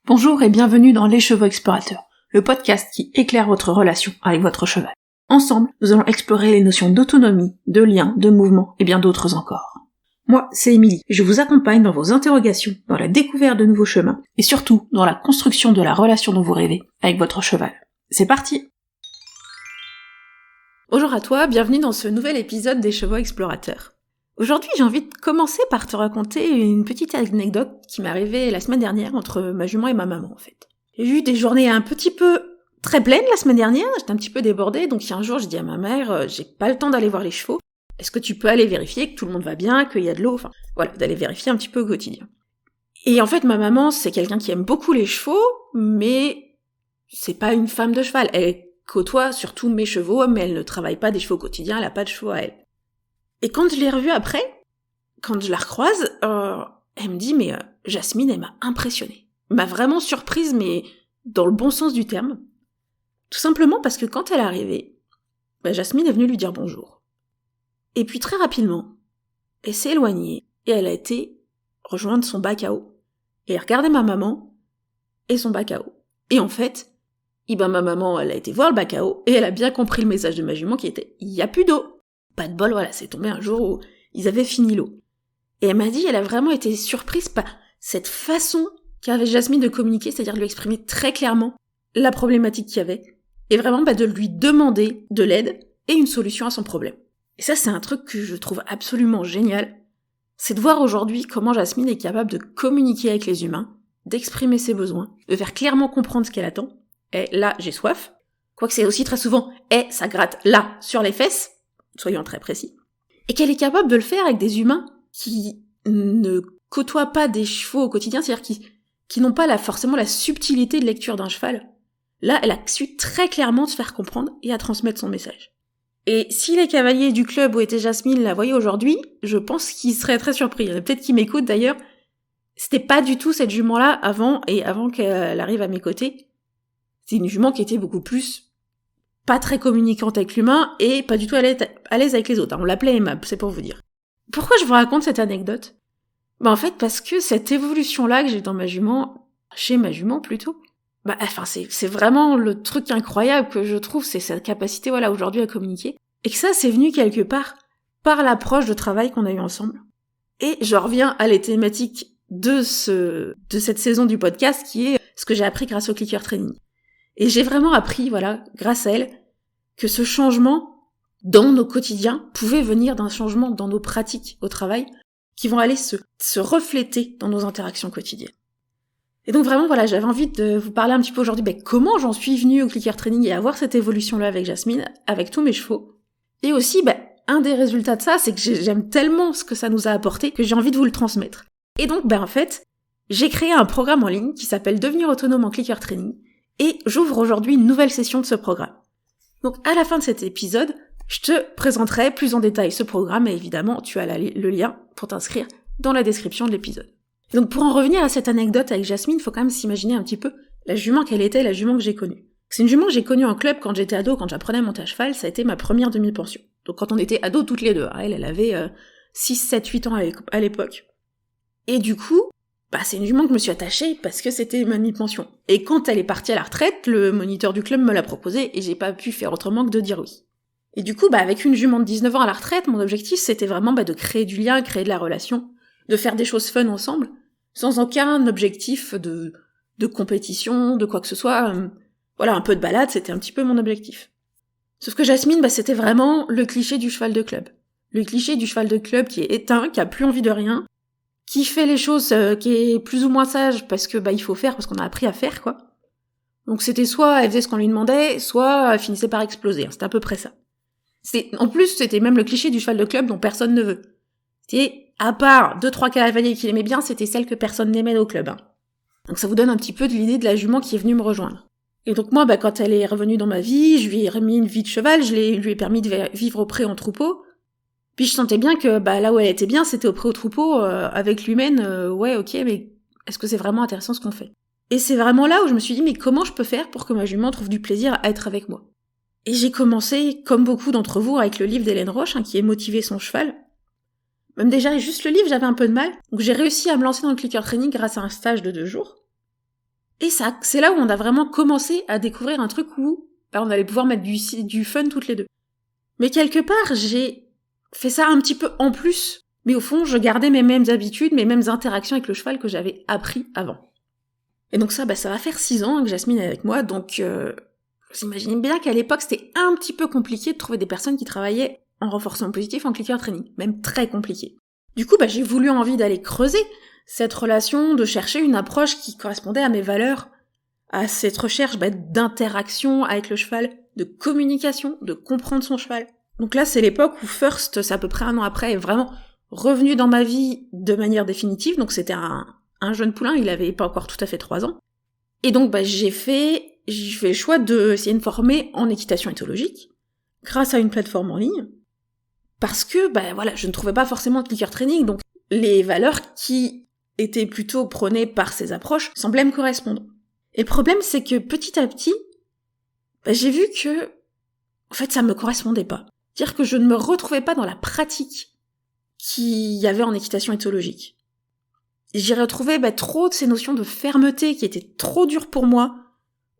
Bonjour et bienvenue dans Les Chevaux Explorateurs, le podcast qui éclaire votre relation avec votre cheval. Ensemble, nous allons explorer les notions d'autonomie, de lien, de mouvement et bien d'autres encore. Moi, c'est Émilie, et je vous accompagne dans vos interrogations, dans la découverte de nouveaux chemins, et surtout dans la construction de la relation dont vous rêvez avec votre cheval. C'est parti! Bonjour à toi, bienvenue dans ce nouvel épisode des Chevaux Explorateurs. Aujourd'hui, j'ai envie de commencer par te raconter une petite anecdote qui m'est arrivée la semaine dernière entre ma jument et ma maman, en fait. J'ai eu des journées un petit peu très pleines la semaine dernière, j'étais un petit peu débordée, donc il y a un jour, j'ai dit à ma mère, j'ai pas le temps d'aller voir les chevaux, est-ce que tu peux aller vérifier que tout le monde va bien, qu'il y a de l'eau, enfin, voilà, d'aller vérifier un petit peu au quotidien. Et en fait, ma maman, c'est quelqu'un qui aime beaucoup les chevaux, mais c'est pas une femme de cheval, elle côtoie surtout mes chevaux, mais elle ne travaille pas des chevaux au quotidien, elle a pas de chevaux à elle. Et quand je l'ai revue après, quand je la recroise, elle me dit, mais Jasmine, elle m'a impressionnée. Elle m'a vraiment surprise, mais dans le bon sens du terme. Tout simplement parce que quand elle est arrivée, Jasmine est venue lui dire bonjour. Et puis très rapidement, elle s'est éloignée et elle a été rejoindre son bac à eau. Et elle regardait ma maman et son bac à eau. Et en fait, ma maman, elle a été voir le bac à eau et elle a bien compris le message de ma jument qui était « il y a plus d'eau ». Pas de bol, voilà, c'est tombé un jour où ils avaient fini l'eau. Et elle m'a dit, elle a vraiment été surprise par cette façon qu'avait Jasmine de communiquer, c'est-à-dire de lui exprimer très clairement la problématique qu'il y avait, et vraiment de lui demander de l'aide et une solution à son problème. Et ça, c'est un truc que je trouve absolument génial, c'est de voir aujourd'hui comment Jasmine est capable de communiquer avec les humains, d'exprimer ses besoins, de faire clairement comprendre ce qu'elle attend. Et là, j'ai soif. Quoique c'est aussi très souvent, ça gratte là, sur les fesses. Soyons très précis, et qu'elle est capable de le faire avec des humains qui ne côtoient pas des chevaux au quotidien, c'est-à-dire qui n'ont pas forcément la subtilité de lecture d'un cheval. Là, elle a su très clairement se faire comprendre et à transmettre son message. Et si les cavaliers du club où était Jasmine la voyaient aujourd'hui, je pense qu'ils seraient très surpris. Il y en a peut-être qui m'écoutent d'ailleurs. C'était pas du tout cette jument-là avant qu'elle arrive à mes côtés. C'est une jument qui était beaucoup plus pas très communicante avec l'humain et pas du tout à l'aise avec les autres. On l'appelait aimable, c'est pour vous dire. Pourquoi je vous raconte cette anecdote ? En fait, parce que cette évolution-là que j'ai dans chez ma jument plutôt, c'est vraiment le truc incroyable que je trouve, c'est cette capacité, aujourd'hui à communiquer. Et que ça, c'est venu quelque part par l'approche de travail qu'on a eu ensemble. Et je reviens à la thématique de cette saison du podcast qui est ce que j'ai appris grâce au clicker training. Et j'ai vraiment appris, grâce à elle, que ce changement dans nos quotidiens pouvait venir d'un changement dans nos pratiques au travail qui vont aller se refléter dans nos interactions quotidiennes. Et donc vraiment, j'avais envie de vous parler un petit peu aujourd'hui, comment j'en suis venue au clicker training et avoir cette évolution-là avec Jasmine, avec tous mes chevaux. Et aussi, un des résultats de ça, c'est que j'aime tellement ce que ça nous a apporté que j'ai envie de vous le transmettre. Et donc, en fait, j'ai créé un programme en ligne qui s'appelle Devenir autonome en clicker training. Et j'ouvre aujourd'hui une nouvelle session de ce programme. Donc à la fin de cet épisode, je te présenterai plus en détail ce programme et évidemment tu as le lien pour t'inscrire dans la description de l'épisode. Et donc pour en revenir à cette anecdote avec Jasmine, il faut quand même s'imaginer un petit peu la jument qu'elle était, la jument que j'ai connue. C'est une jument que j'ai connue en club quand j'étais ado, quand j'apprenais à monter à cheval, ça a été ma première demi-pension. Donc quand on était ados toutes les deux, elle avait 6, 7, 8 ans à l'époque. Et du coup, c'est une jument que je me suis attachée parce que c'était ma demi-pension. Et quand elle est partie à la retraite, le moniteur du club me l'a proposé et j'ai pas pu faire autrement que de dire oui. Et du coup, avec une jument de 19 ans à la retraite, mon objectif c'était vraiment de créer du lien, créer de la relation, de faire des choses fun ensemble, sans aucun objectif de compétition, de quoi que ce soit. Un peu de balade, c'était un petit peu mon objectif. Sauf que Jasmine, c'était vraiment le cliché du cheval de club. Le cliché du cheval de club qui est éteint, qui a plus envie de rien, qui fait les choses, qui est plus ou moins sage parce que il faut faire, parce qu'on a appris à faire, quoi. Donc c'était soit elle faisait ce qu'on lui demandait, soit elle finissait par exploser, c'était à peu près ça. En plus, c'était même le cliché du cheval de club dont personne ne veut. C'était, à part 2-3 cavaliers qu'il aimait bien, c'était celle que personne n'aimait au club. Donc ça vous donne un petit peu de l'idée de la jument qui est venue me rejoindre. Et donc moi, quand elle est revenue dans ma vie, je lui ai remis une vie de cheval, lui ai permis de vivre au pré en troupeau. Puis je sentais bien que là où elle était bien, c'était au pré au troupeau, avec l'humaine, ok, mais est-ce que c'est vraiment intéressant ce qu'on fait ? Et c'est vraiment là où je me suis dit, mais comment je peux faire pour que ma jument trouve du plaisir à être avec moi ? Et j'ai commencé, comme beaucoup d'entre vous, avec le livre d'Hélène Roche, qui est Motiver son cheval. Même déjà, juste le livre, j'avais un peu de mal. Donc j'ai réussi à me lancer dans le clicker training grâce à un stage de 2 jours. Et ça, c'est là où on a vraiment commencé à découvrir un truc où on allait pouvoir mettre du fun toutes les deux. Mais quelque part, j'ai fait ça un petit peu en plus, mais au fond, je gardais mes mêmes habitudes, mes mêmes interactions avec le cheval que j'avais appris avant. Et donc ça va faire 6 ans que Jasmine est avec moi, donc vous imaginez bien qu'à l'époque, c'était un petit peu compliqué de trouver des personnes qui travaillaient en renforcement positif, en clicker training, même très compliqué. Du coup, j'ai voulu envie d'aller creuser cette relation, de chercher une approche qui correspondait à mes valeurs, à cette recherche d'interaction avec le cheval, de communication, de comprendre son cheval. Donc là, c'est l'époque où First, c'est à peu près 1 an après, est vraiment revenu dans ma vie de manière définitive. Donc c'était un jeune poulain, il avait pas encore tout à fait 3 ans. Et donc j'ai fait le choix d'essayer de me former en équitation éthologique, grâce à une plateforme en ligne, parce que je ne trouvais pas forcément de clicker training, donc les valeurs qui étaient plutôt prônées par ces approches semblaient me correspondre. Et le problème, c'est que petit à petit, j'ai vu que, en fait, ça me correspondait pas. C'est-à-dire que je ne me retrouvais pas dans la pratique qu'il y avait en équitation éthologique. J'y retrouvais trop de ces notions de fermeté qui étaient trop dures pour moi,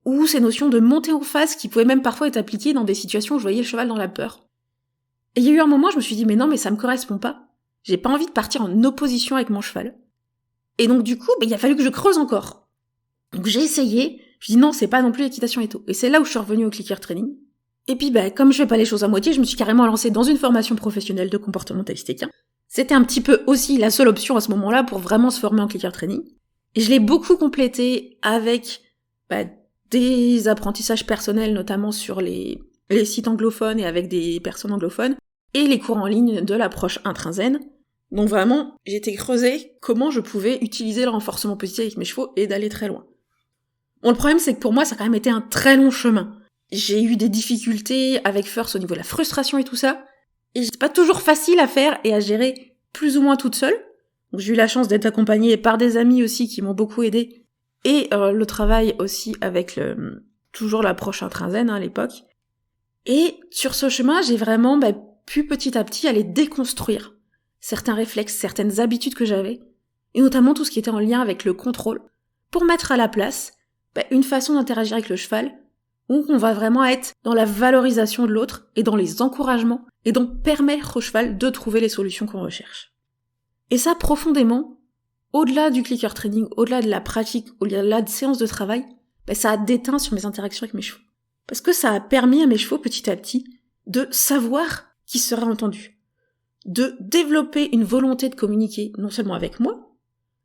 ou ces notions de montée en phase qui pouvaient même parfois être appliquées dans des situations où je voyais le cheval dans la peur. Et il y a eu un moment, je me suis dit, mais non, mais ça me correspond pas. J'ai pas envie de partir en opposition avec mon cheval. Et donc du coup, il a fallu que je creuse encore. Donc j'ai essayé, je dis non, c'est pas non plus l'équitation étho. Et c'est là où je suis revenue au clicker training. Et puis comme je fais pas les choses à moitié, je me suis carrément lancée dans une formation professionnelle de comportementaliste équin. C'était un petit peu aussi la seule option à ce moment-là pour vraiment se former en clicker training. Et je l'ai beaucoup complété avec des apprentissages personnels, notamment sur les sites anglophones et avec des personnes anglophones, et les cours en ligne de l'approche intrinsène. Donc vraiment, j'ai été creuser comment je pouvais utiliser le renforcement positif avec mes chevaux et d'aller très loin. Bon, le problème, c'est que pour moi, ça a quand même été un très long chemin. J'ai eu des difficultés avec First au niveau de la frustration et tout ça, et c'est pas toujours facile à faire et à gérer plus ou moins toute seule. Donc j'ai eu la chance d'être accompagnée par des amis aussi qui m'ont beaucoup aidée, et le travail aussi avec toujours l'approche intrinsène à l'époque. Et sur ce chemin, j'ai vraiment pu petit à petit aller déconstruire certains réflexes, certaines habitudes que j'avais, et notamment tout ce qui était en lien avec le contrôle, pour mettre à la place une façon d'interagir avec le cheval, où on va vraiment être dans la valorisation de l'autre, et dans les encouragements, et donc permettre au cheval de trouver les solutions qu'on recherche. Et ça, profondément, au-delà du clicker training, au-delà de la pratique, au-delà de séances de travail, ça a déteint sur mes interactions avec mes chevaux. Parce que ça a permis à mes chevaux, petit à petit, de savoir qu'ils seraient entendus, de développer une volonté de communiquer, non seulement avec moi,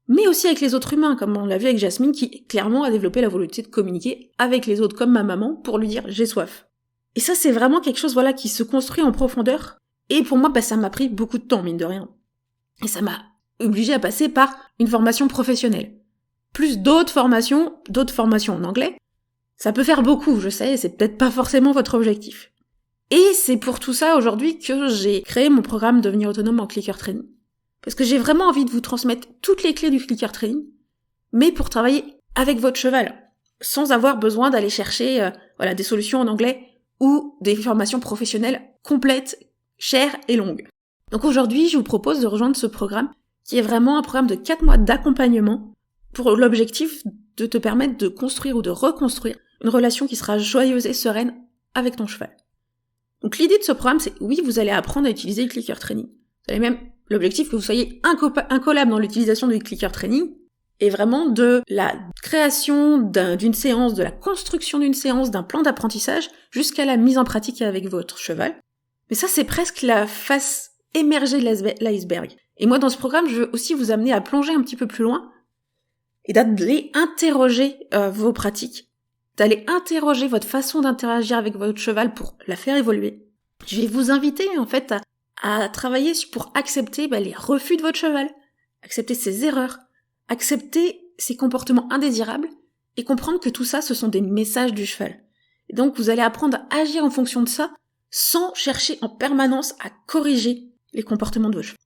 mais aussi avec les autres humains, comme on l'a vu avec Jasmine, qui clairement a développé la volonté de communiquer avec les autres, comme ma maman, pour lui dire « j'ai soif ». Et ça, c'est vraiment quelque chose qui se construit en profondeur, et pour moi, ça m'a pris beaucoup de temps, mine de rien. Et ça m'a obligée à passer par une formation professionnelle. Plus d'autres formations en anglais. Ça peut faire beaucoup, je sais, c'est peut-être pas forcément votre objectif. Et c'est pour tout ça, aujourd'hui, que j'ai créé mon programme Devenir autonome en clicker training. Parce que j'ai vraiment envie de vous transmettre toutes les clés du clicker training, mais pour travailler avec votre cheval, sans avoir besoin d'aller chercher des solutions en anglais ou des formations professionnelles complètes, chères et longues. Donc aujourd'hui, je vous propose de rejoindre ce programme, qui est vraiment un programme de 4 mois d'accompagnement pour l'objectif de te permettre de construire ou de reconstruire une relation qui sera joyeuse et sereine avec ton cheval. Donc l'idée de ce programme, c'est oui, vous allez apprendre à utiliser le clicker training. Vous allez même l'objectif que vous soyez incollable dans l'utilisation du clicker training, et vraiment de la création d'une séance, de la construction d'une séance, d'un plan d'apprentissage, jusqu'à la mise en pratique avec votre cheval. Mais ça, c'est presque la face émergée de l'iceberg. Et moi, dans ce programme, je veux aussi vous amener à plonger un petit peu plus loin, et d'aller interroger vos pratiques, d'aller interroger votre façon d'interagir avec votre cheval pour la faire évoluer. Je vais vous inviter, en fait, à travailler pour accepter les refus de votre cheval, accepter ses erreurs, accepter ses comportements indésirables et comprendre que tout ça, ce sont des messages du cheval. Et donc, vous allez apprendre à agir en fonction de ça sans chercher en permanence à corriger les comportements de votre cheval.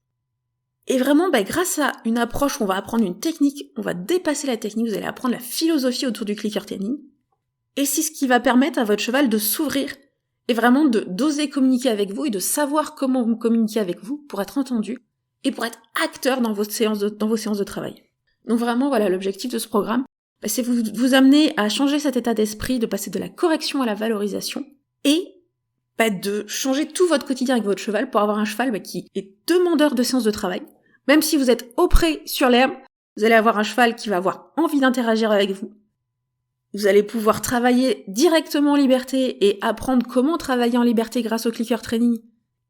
Et vraiment, grâce à une approche où on va apprendre une technique, on va dépasser la technique, vous allez apprendre la philosophie autour du clicker training. Et c'est ce qui va permettre à votre cheval de s'ouvrir et vraiment d'oser communiquer avec vous et de savoir comment vous communiquer avec vous pour être entendu et pour être acteur dans vos séances de travail. Donc vraiment, voilà l'objectif de ce programme. c'est vous amener à changer cet état d'esprit, de passer de la correction à la valorisation, et de changer tout votre quotidien avec votre cheval pour avoir un cheval qui est demandeur de séances de travail. Même si vous êtes au pré sur l'herbe, vous allez avoir un cheval qui va avoir envie d'interagir avec vous. Vous allez pouvoir travailler directement en liberté et apprendre comment travailler en liberté grâce au clicker training.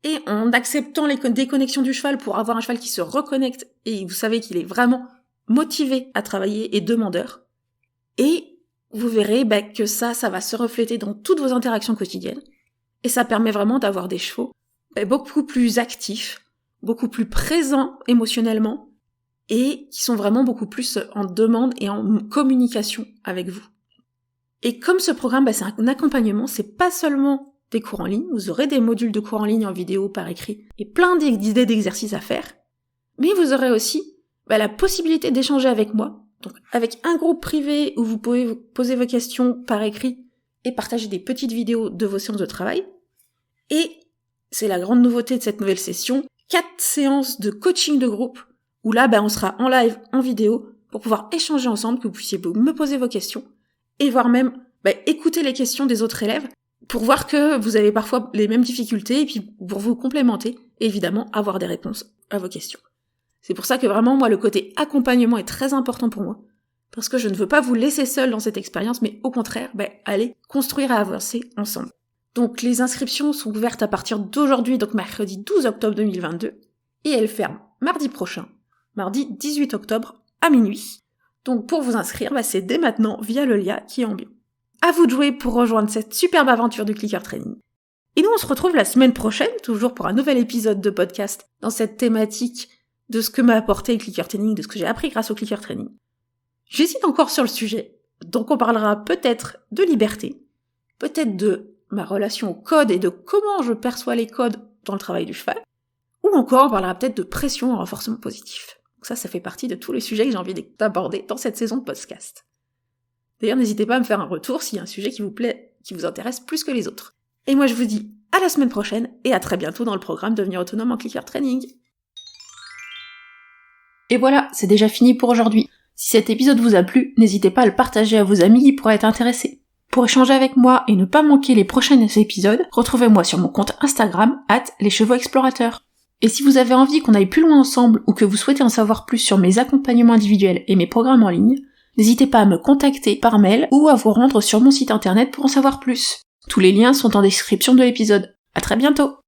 Et en acceptant les déconnexions du cheval pour avoir un cheval qui se reconnecte et vous savez qu'il est vraiment motivé à travailler et demandeur. Et vous verrez que ça va se refléter dans toutes vos interactions quotidiennes. Et ça permet vraiment d'avoir des chevaux beaucoup plus actifs, beaucoup plus présents émotionnellement et qui sont vraiment beaucoup plus en demande et en communication avec vous. Et comme ce programme, c'est un accompagnement, c'est pas seulement des cours en ligne, vous aurez des modules de cours en ligne en vidéo par écrit et plein d'idées d'exercices à faire, mais vous aurez aussi la possibilité d'échanger avec moi, donc avec un groupe privé où vous pouvez poser vos questions par écrit et partager des petites vidéos de vos séances de travail. Et c'est la grande nouveauté de cette nouvelle session, 4 séances de coaching de groupe, où là, on sera en live, en vidéo, pour pouvoir échanger ensemble, que vous puissiez me poser vos questions, et voire même écouter les questions des autres élèves, pour voir que vous avez parfois les mêmes difficultés, et puis pour vous complémenter, et évidemment avoir des réponses à vos questions. C'est pour ça que vraiment, moi, le côté accompagnement est très important pour moi, parce que je ne veux pas vous laisser seul dans cette expérience, mais au contraire, aller construire et avancer ensemble. Donc les inscriptions sont ouvertes à partir d'aujourd'hui, donc mercredi 12 octobre 2022, et elles ferment mardi prochain, mardi 18 octobre à minuit. Donc pour vous inscrire, c'est dès maintenant via le lien qui est en bio. À vous de jouer pour rejoindre cette superbe aventure du clicker training. Et nous on se retrouve la semaine prochaine, toujours pour un nouvel épisode de podcast, dans cette thématique de ce que m'a apporté le clicker training, de ce que j'ai appris grâce au clicker training. J'hésite encore sur le sujet, donc on parlera peut-être de liberté, peut-être de ma relation au code et de comment je perçois les codes dans le travail du cheval, ou encore on parlera peut-être de pression en renforcement positif. Donc ça fait partie de tous les sujets que j'ai envie d'aborder dans cette saison de podcast. D'ailleurs, n'hésitez pas à me faire un retour s'il y a un sujet qui vous plaît, qui vous intéresse plus que les autres. Et moi je vous dis à la semaine prochaine et à très bientôt dans le programme Devenir autonome en clicker training. Et voilà, c'est déjà fini pour aujourd'hui. Si cet épisode vous a plu, n'hésitez pas à le partager à vos amis qui pourraient être intéressés. Pour échanger avec moi et ne pas manquer les prochains épisodes, retrouvez-moi sur mon compte Instagram @leschevauxexplorateurs. Et si vous avez envie qu'on aille plus loin ensemble ou que vous souhaitez en savoir plus sur mes accompagnements individuels et mes programmes en ligne, n'hésitez pas à me contacter par mail ou à vous rendre sur mon site internet pour en savoir plus. Tous les liens sont en description de l'épisode. À très bientôt!